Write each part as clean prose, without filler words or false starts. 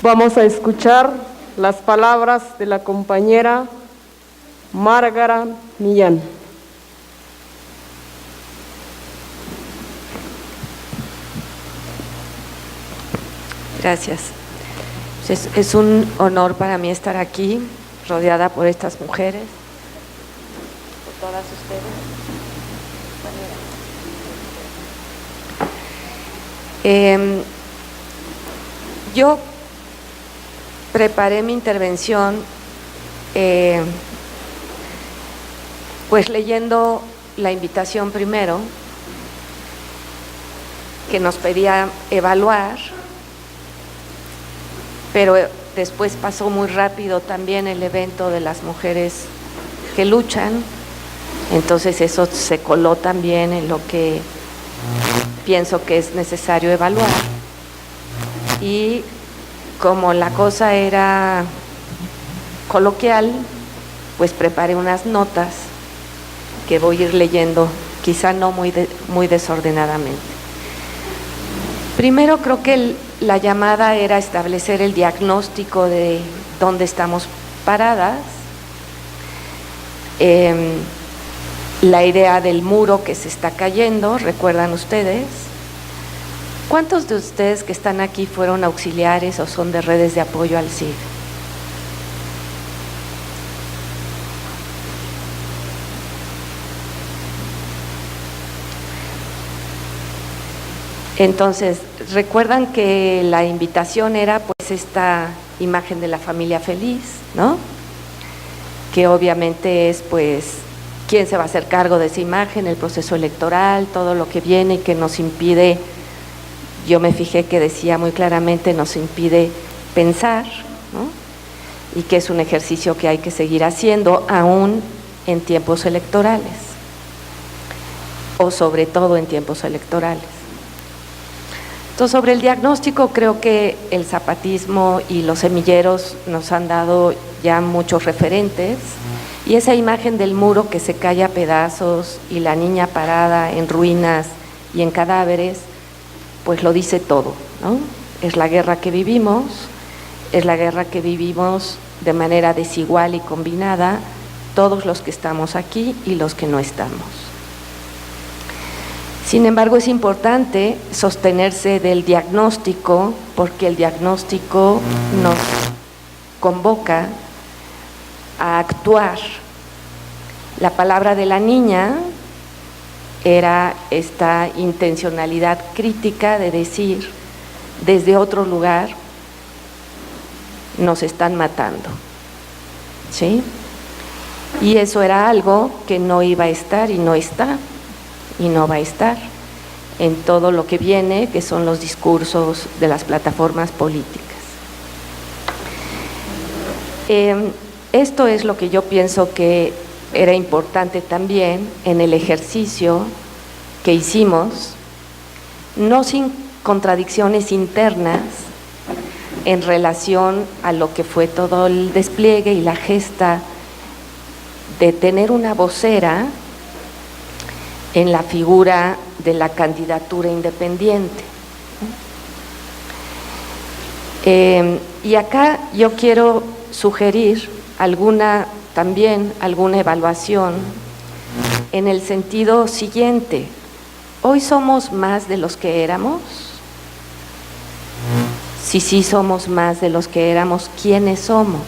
Vamos a escuchar las palabras de la compañera Márgara Millán. Gracias. Es un honor para mí estar aquí, rodeada por estas mujeres, por todas ustedes. Yo preparé mi intervención pues leyendo la invitación primero, que nos pedía evaluar, pero después pasó muy rápido también el evento de las mujeres que luchan, entonces eso se coló también en lo que pienso que es necesario evaluar. Y como la cosa era coloquial, pues preparé unas notas que voy a ir leyendo, quizá no muy desordenadamente. Primero creo que la llamada era establecer el diagnóstico de dónde estamos paradas, la idea del muro que se está cayendo, ¿recuerdan ustedes? ¿Cuántos de ustedes que están aquí fueron auxiliares o son de redes de apoyo al CID? Entonces, recuerdan que la invitación era pues esta imagen de la familia feliz, ¿no? Que obviamente es pues quién se va a hacer cargo de esa imagen, el proceso electoral, todo lo que viene y que nos impide, yo me fijé que decía muy claramente, nos impide pensar, ¿no? Y que es un ejercicio que hay que seguir haciendo aún en tiempos electorales, o sobre todo en tiempos electorales. Entonces, sobre el diagnóstico, creo que el zapatismo y los semilleros nos han dado ya muchos referentes, y esa imagen del muro que se cae a pedazos y la niña parada en ruinas y en cadáveres, pues lo dice todo, ¿no? Es la guerra que vivimos, es la guerra que vivimos de manera desigual y combinada, todos los que estamos aquí y los que no estamos. Sin embargo, es importante sostenerse del diagnóstico, porque el diagnóstico nos convoca a actuar. La palabra de la niña era esta intencionalidad crítica de decir, desde otro lugar nos están matando, ¿sí? Y eso era algo que no iba a estar y no está, y no va a estar en todo lo que viene, que son los discursos de las plataformas políticas. Esto es lo que yo pienso que era importante también en el ejercicio que hicimos, no sin contradicciones internas en relación a lo que fue todo el despliegue y la gesta de tener una vocera en la figura de la candidatura independiente. Y acá yo quiero sugerir alguna evaluación en el sentido siguiente. ¿Hoy somos más de los que éramos? Si sí somos más de los que éramos, ¿quiénes somos?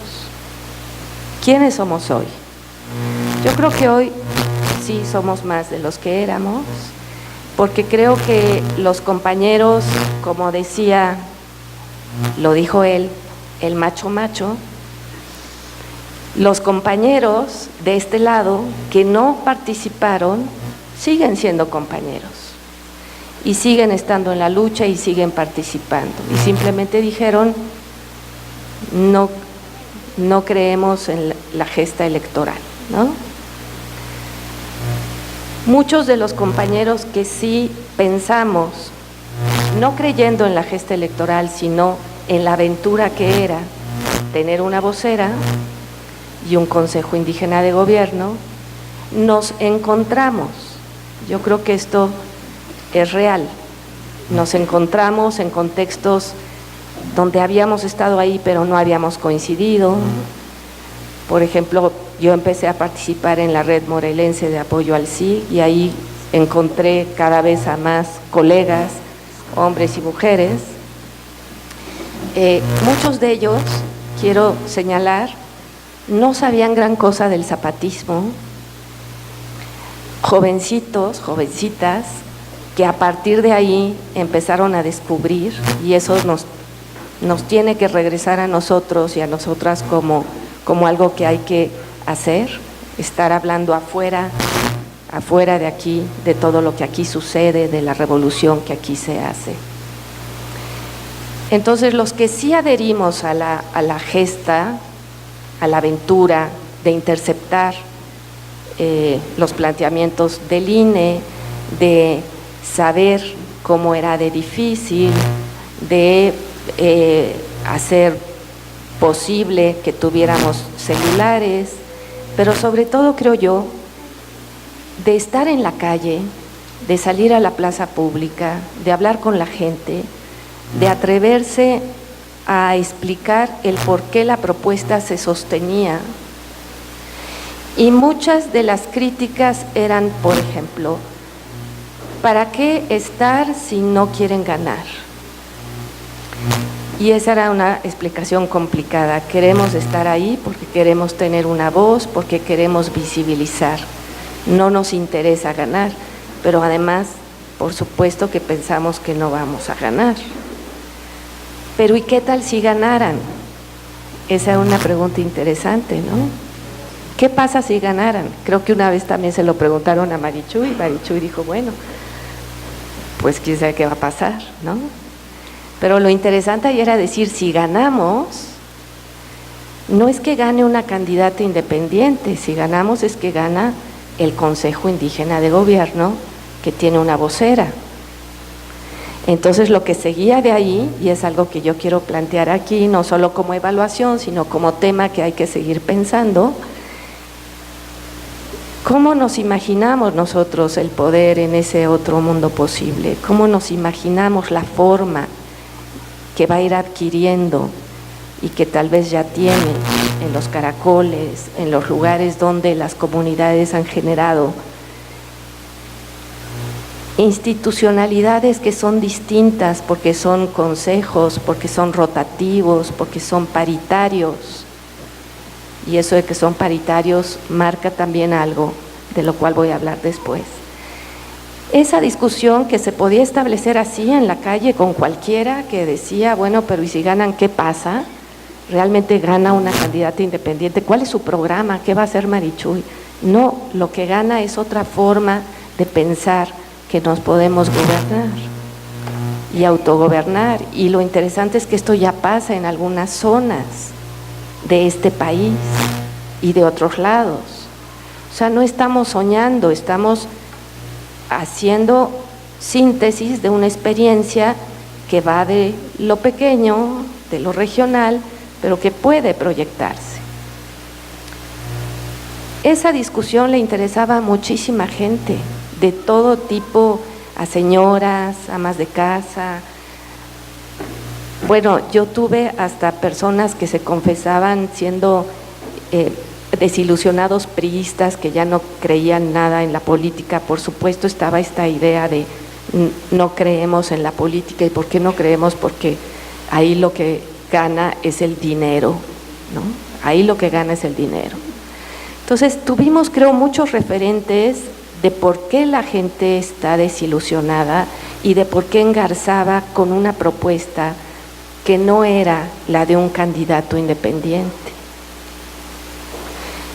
¿Quiénes somos hoy? Yo creo que hoy sí somos más de los que éramos, porque creo que los compañeros, como decía, lo dijo él, el macho, los compañeros de este lado que no participaron siguen siendo compañeros y siguen estando en la lucha y siguen participando, y simplemente dijeron no creemos en la gesta electoral, ¿no? Muchos de los compañeros que sí pensamos, no creyendo en la gesta electoral, sino en la aventura que era tener una vocera y un consejo indígena de gobierno, nos encontramos, yo creo que esto es real, nos encontramos en contextos donde habíamos estado ahí pero no habíamos coincidido. Por ejemplo, yo empecé a participar en la red morelense de apoyo al SIG y ahí encontré cada vez a más colegas, hombres y mujeres. Muchos de ellos, quiero señalar, no sabían gran cosa del zapatismo, jovencitos, jovencitas, que a partir de ahí empezaron a descubrir, y eso nos tiene que regresar a nosotros y a nosotras como algo que hay que hacer, estar hablando afuera de aquí, de todo lo que aquí sucede, de la revolución que aquí se hace. Entonces, los que sí adherimos a la gesta, a la aventura de interceptar los planteamientos del INE, de saber cómo era de difícil, de hacer posible que tuviéramos celulares, pero sobre todo, creo yo, de estar en la calle, de salir a la plaza pública, de hablar con la gente, de atreverse a explicar el por qué la propuesta se sostenía. Y muchas de las críticas eran, por ejemplo, ¿para qué estar si no quieren ganar? Y esa era una explicación complicada. Queremos estar ahí porque queremos tener una voz, porque queremos visibilizar. No nos interesa ganar, pero además, por supuesto que pensamos que no vamos a ganar. Pero ¿y qué tal si ganaran? Esa es una pregunta interesante, ¿no? ¿Qué pasa si ganaran? Creo que una vez también se lo preguntaron a Marichuy, y Marichuy dijo, bueno, pues quién sabe qué va a pasar, ¿no? Pero lo interesante ahí era decir, si ganamos, no es que gane una candidata independiente, si ganamos es que gana el Consejo Indígena de Gobierno, que tiene una vocera. Entonces, lo que seguía de ahí, y es algo que yo quiero plantear aquí, no solo como evaluación, sino como tema que hay que seguir pensando, ¿cómo nos imaginamos nosotros el poder en ese otro mundo posible? ¿Cómo nos imaginamos la forma que va a ir adquiriendo y que tal vez ya tiene en los caracoles, en los lugares donde las comunidades han generado institucionalidades que son distintas porque son consejos, porque son rotativos, porque son paritarios? Y eso de que son paritarios marca también algo, de lo cual voy a hablar después. Esa discusión que se podía establecer así en la calle con cualquiera que decía, bueno, pero ¿y si ganan qué pasa? ¿Realmente gana una candidata independiente? ¿Cuál es su programa? ¿Qué va a hacer Marichuy? No, lo que gana es otra forma de pensar que nos podemos gobernar y autogobernar. Y lo interesante es que esto ya pasa en algunas zonas de este país y de otros lados. O sea, no estamos soñando, estamos haciendo síntesis de una experiencia que va de lo pequeño, de lo regional, pero que puede proyectarse. Esa discusión le interesaba a muchísima gente, de todo tipo, a señoras, amas de casa. Bueno, yo tuve hasta personas que se confesaban siendo desilusionados priistas, que ya no creían nada en la política. Por supuesto estaba esta idea de no creemos en la política. ¿Y por qué no creemos? Porque ahí lo que gana es el dinero, ¿no? Ahí lo que gana es el dinero. Entonces tuvimos, creo, muchos referentes de por qué la gente está desilusionada y de por qué engarzaba con una propuesta que no era la de un candidato independiente.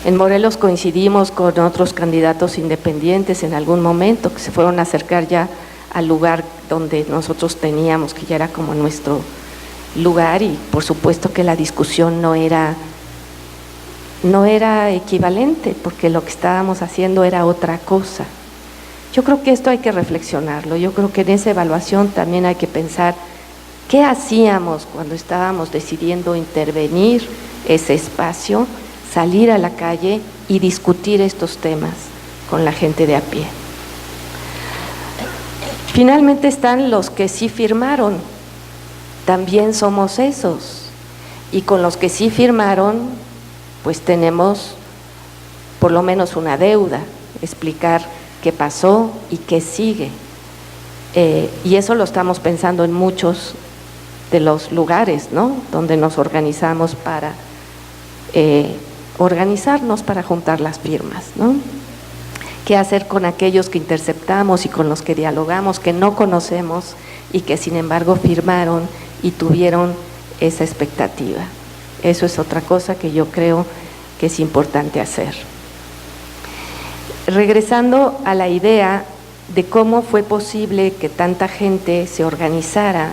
En Morelos coincidimos con otros candidatos independientes en algún momento que se fueron a acercar ya al lugar donde nosotros teníamos, que ya era como nuestro lugar, y por supuesto que la discusión no era equivalente, porque lo que estábamos haciendo era otra cosa. Yo creo que esto hay que reflexionarlo. Yo creo que en esa evaluación también hay que pensar qué hacíamos cuando estábamos decidiendo intervenir ese espacio, salir a la calle y discutir estos temas con la gente de a pie. Finalmente están los que sí firmaron también somos esos. Y con los que sí firmaron, pues tenemos por lo menos una deuda, explicar qué pasó y qué sigue. Y eso lo estamos pensando en muchos de los lugares, ¿no?, donde nos organizamos para organizarnos para juntar las firmas, ¿no? ¿Qué hacer con aquellos que interceptamos y con los que dialogamos, que no conocemos y que sin embargo firmaron y tuvieron esa expectativa? Eso es otra cosa que yo creo que es importante hacer. Regresando a la idea de cómo fue posible que tanta gente se organizara,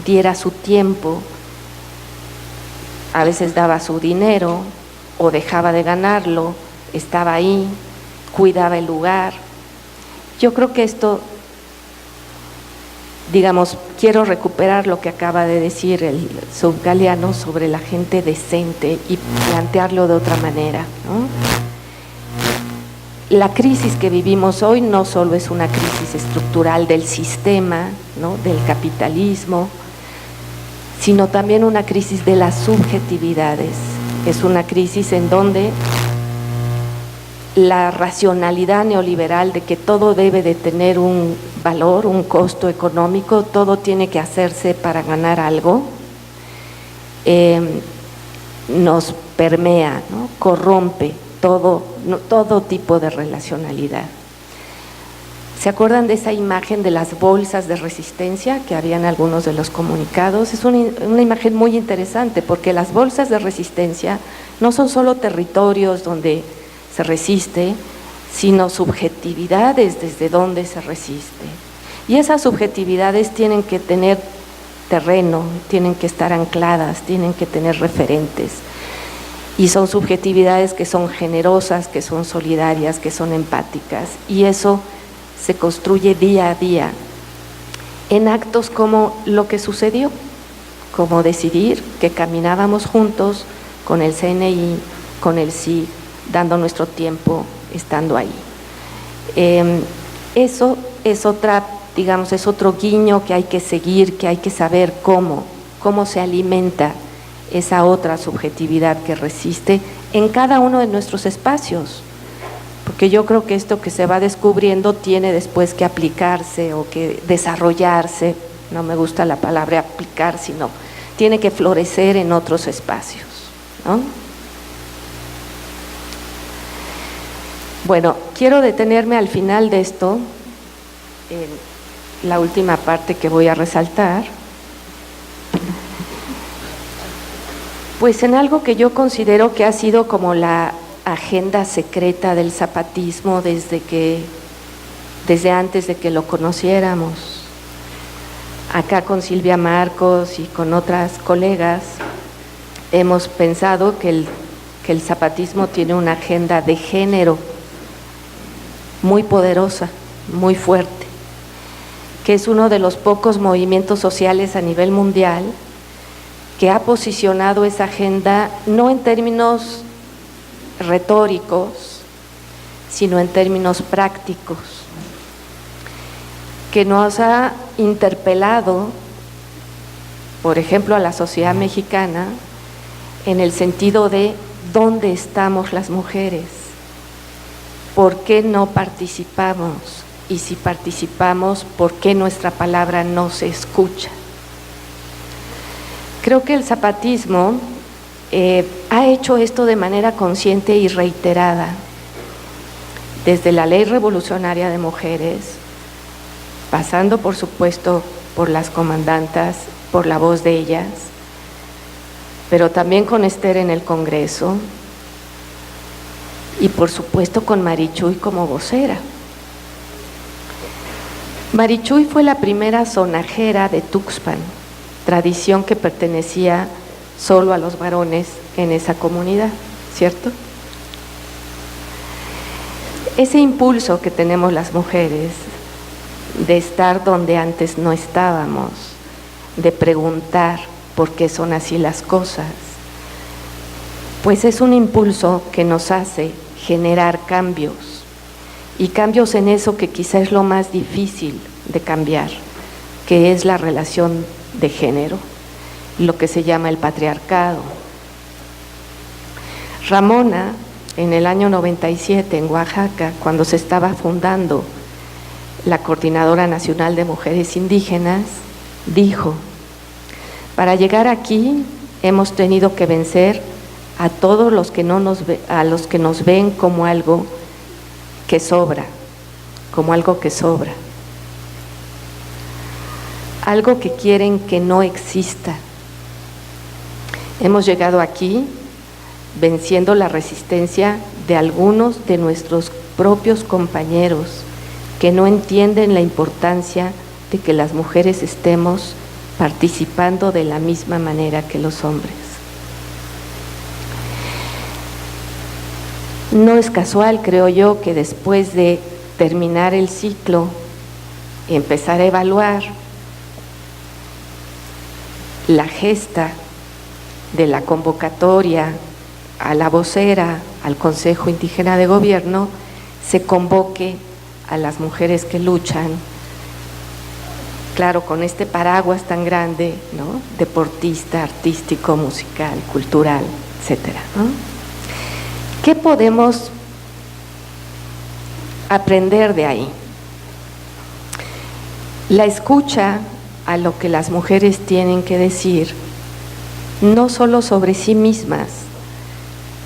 diera su tiempo, a veces daba su dinero o dejaba de ganarlo, estaba ahí, cuidaba el lugar. Yo creo que esto, digamos, quiero recuperar lo que acaba de decir el subgaleano sobre la gente decente y plantearlo de otra manera, ¿no? La crisis que vivimos hoy no solo es una crisis estructural del sistema, ¿no?, del capitalismo, sino también una crisis de las subjetividades. Es una crisis en donde la racionalidad neoliberal de que todo debe de tener un valor, un costo económico, todo tiene que hacerse para ganar algo, nos permea, ¿no?, corrompe todo tipo de relacionalidad. ¿Se acuerdan de esa imagen de las bolsas de resistencia que habían algunos de los comunicados? Es una imagen muy interesante porque las bolsas de resistencia no son solo territorios donde se resiste, sino subjetividades desde donde se resiste. Y esas subjetividades tienen que tener terreno, tienen que estar ancladas, tienen que tener referentes. Y son subjetividades que son generosas, que son solidarias, que son empáticas. Y eso se construye día a día en actos como lo que sucedió, como decidir que caminábamos juntos con el CNI, con el SIG, dando nuestro tiempo, estando ahí. Eso es otra, digamos, es otro guiño que hay que seguir, que hay que saber cómo se alimenta esa otra subjetividad que resiste en cada uno de nuestros espacios, porque yo creo que esto que se va descubriendo tiene después que aplicarse o que desarrollarse, no me gusta la palabra aplicar, sino tiene que florecer en otros espacios, ¿no? Bueno, quiero detenerme al final de esto, en la última parte que voy a resaltar, pues en algo que yo considero que ha sido como la agenda secreta del zapatismo desde antes de que lo conociéramos. Acá con Silvia Marcos y con otras colegas hemos pensado que el zapatismo tiene una agenda de género muy poderosa, muy fuerte, que es uno de los pocos movimientos sociales a nivel mundial que ha posicionado esa agenda no en términos retóricos, sino en términos prácticos, que nos ha interpelado, por ejemplo, a la sociedad mexicana, en el sentido de ¿dónde estamos las mujeres? ¿Por qué no participamos? Y si participamos, ¿por qué nuestra palabra no se escucha? Creo que el zapatismo ha hecho esto de manera consciente y reiterada, desde la Ley Revolucionaria de Mujeres, pasando por supuesto por las comandantas, por la voz de ellas, pero también con Esther en el Congreso y por supuesto con Marichuy como vocera. Marichuy fue la primera sonajera de Tuxpan, tradición que pertenecía solo a los varones en esa comunidad, ¿cierto? Ese impulso que tenemos las mujeres de estar donde antes no estábamos, de preguntar por qué son así las cosas, pues es un impulso que nos hace generar cambios, y cambios en eso que quizá es lo más difícil de cambiar, que es la relación de género. lo que se llama el patriarcado. Ramona, en el año 97, en Oaxaca, cuando se estaba fundando la Coordinadora Nacional de Mujeres Indígenas, dijo: para llegar aquí hemos tenido que vencer a todos los que a los que nos ven como algo que sobra, algo que quieren que no exista. Hemos llegado aquí venciendo la resistencia de algunos de nuestros propios compañeros que no entienden la importancia de que las mujeres estemos participando de la misma manera que los hombres. No es casual, creo yo, que después de terminar el ciclo y empezar a evaluar la gesta de la convocatoria a la vocera, al Consejo Indígena de Gobierno, se convoque a las mujeres que luchan, claro, con este paraguas tan grande, ¿no?, deportista, artístico, musical, cultural, etcétera, ¿no? ¿Qué podemos aprender de ahí? La escucha a lo que las mujeres tienen que decir, no solo sobre sí mismas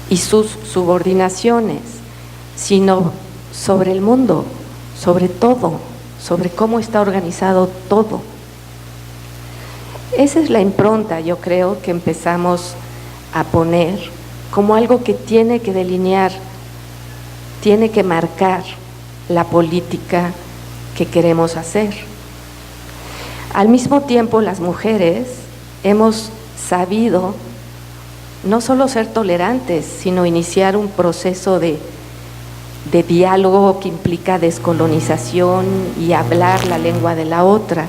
y sus subordinaciones, sino sobre el mundo, sobre todo, sobre cómo está organizado todo. Esa es la impronta, yo creo, que empezamos a poner como algo que tiene que delinear, tiene que marcar la política que queremos hacer. Al mismo tiempo, las mujeres hemos sabido no solo ser tolerantes, sino iniciar un proceso de diálogo que implica descolonización y hablar la lengua de la otra,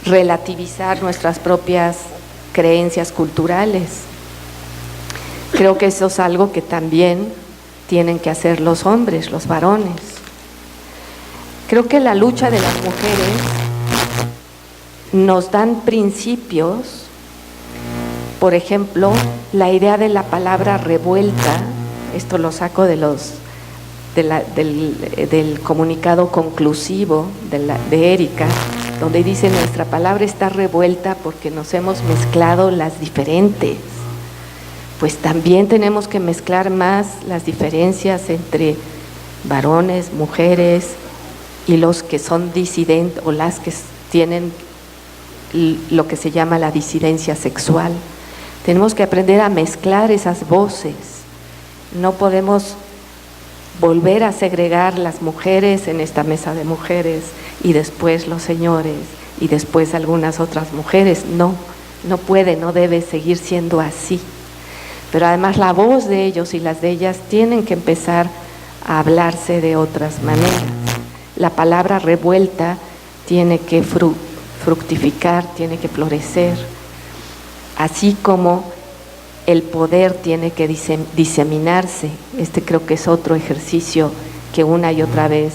relativizar nuestras propias creencias culturales. Creo que eso es algo que también tienen que hacer los hombres, los varones. Creo que la lucha de las mujeres nos dan principios. Por ejemplo, la idea de la palabra revuelta, esto lo saco del comunicado conclusivo de Erika, donde dice: nuestra palabra está revuelta porque nos hemos mezclado las diferentes. Pues también tenemos que mezclar más las diferencias entre varones, mujeres y los que son disidentes o las que tienen lo que se llama la disidencia sexual. Tenemos que aprender a mezclar esas voces. No podemos volver a segregar las mujeres en esta mesa de mujeres y después los señores y después algunas otras mujeres. No puede, no debe seguir siendo así. Pero además la voz de ellos y las de ellas tienen que empezar a hablarse de otras maneras. La palabra revuelta tiene que fructificar, tiene que florecer, así como el poder tiene que diseminarse. Creo que es otro ejercicio que una y otra vez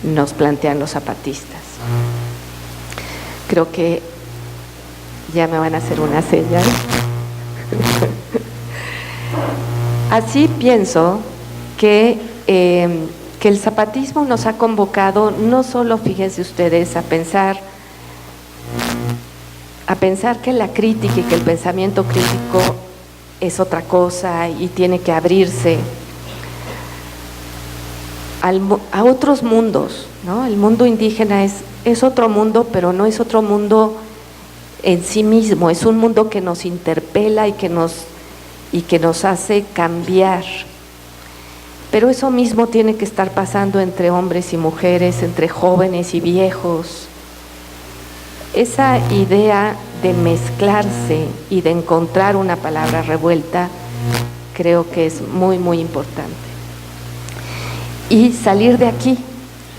nos plantean los zapatistas. Creo que ya me van a hacer una señal. Así pienso que el zapatismo nos ha convocado no solo, fíjense ustedes, a pensar que la crítica y que el pensamiento crítico es otra cosa y tiene que abrirse a otros mundos, ¿no? El mundo indígena es otro mundo, pero no es otro mundo en sí mismo, es un mundo que nos interpela y que nos hace cambiar. Pero eso mismo tiene que estar pasando entre hombres y mujeres, entre jóvenes y viejos. Esa idea de mezclarse y de encontrar una palabra revuelta creo que es muy, muy importante. Y salir de aquí,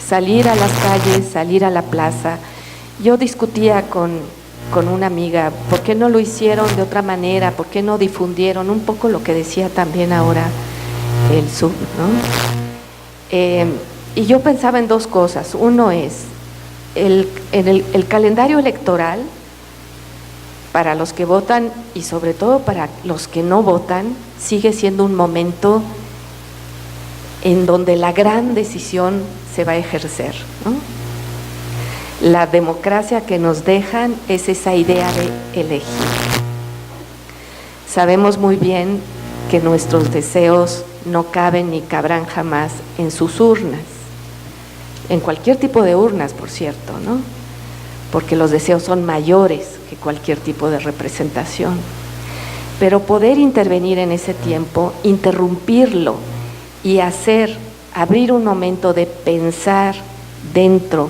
salir a las calles, salir a la plaza. Yo discutía con una amiga, ¿por qué no lo hicieron de otra manera? ¿Por qué no difundieron un poco lo que decía también ahora el SUB, ¿no? Y yo pensaba en dos cosas. Uno es, en el calendario electoral para los que votan y sobre todo para los que no votan, sigue siendo un momento en donde la gran decisión se va a ejercer, ¿no? La democracia que nos dejan es esa idea de elegir. Sabemos muy bien que nuestros deseos no caben ni cabrán jamás en sus urnas, en cualquier tipo de urnas, por cierto, ¿no? Porque los deseos son mayores que cualquier tipo de representación. Pero poder intervenir en ese tiempo, interrumpirlo y abrir un momento de pensar dentro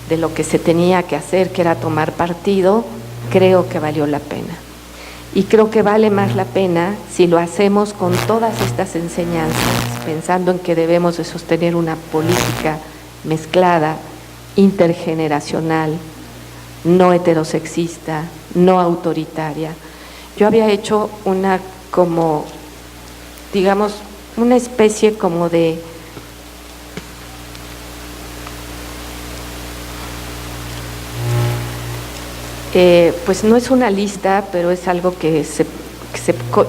de lo que se tenía que hacer, que era tomar partido, creo que valió la pena. Y creo que vale más la pena si lo hacemos con todas estas enseñanzas, pensando en que debemos de sostener una política mezclada, intergeneracional, no heterosexista, no autoritaria. Yo había hecho una una especie como de pues no es una lista, pero es algo que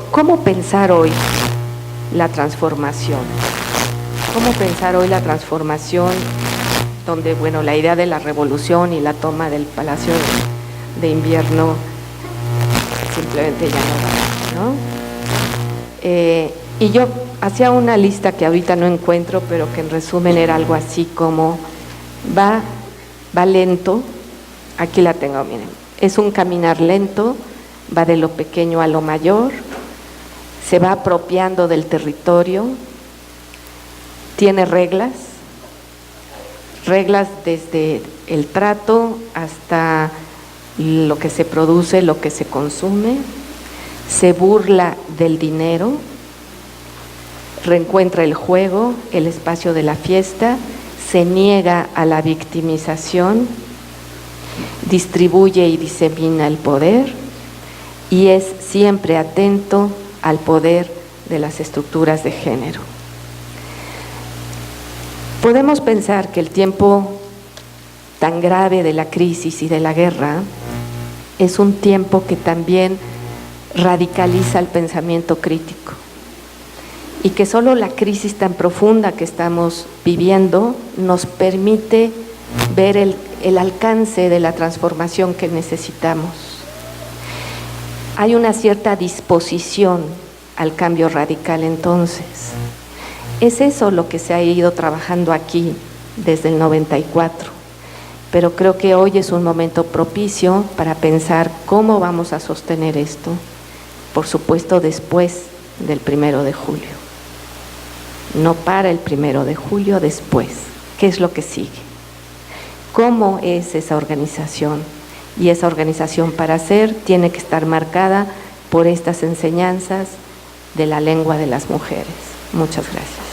¿cómo pensar hoy la transformación? ¿Cómo pensar hoy la transformación donde, bueno, la idea de la revolución y la toma del Palacio de Invierno simplemente ya no va, ¿no? Y yo hacía una lista que ahorita no encuentro, pero que en resumen era algo así como va lento, aquí la tengo, miren. Es un caminar lento, va de lo pequeño a lo mayor, se va apropiando del territorio, tiene reglas desde el trato hasta lo que se produce, lo que se consume, se burla del dinero, reencuentra el juego, el espacio de la fiesta, se niega a la victimización, distribuye y disemina el poder y es siempre atento al poder de las estructuras de género. Podemos pensar que el tiempo tan grave de la crisis y de la guerra es un tiempo que también radicaliza el pensamiento crítico y que solo la crisis tan profunda que estamos viviendo nos permite ver el alcance de la transformación que necesitamos. Hay una cierta disposición al cambio radical entonces. Es eso lo que se ha ido trabajando aquí desde el 94, pero creo que hoy es un momento propicio para pensar cómo vamos a sostener esto, por supuesto después del 1 de julio. No para el 1 de julio, después. ¿Qué es lo que sigue? ¿Cómo es esa organización? Y esa organización para ser tiene que estar marcada por estas enseñanzas de la lengua de las mujeres. Muchas gracias.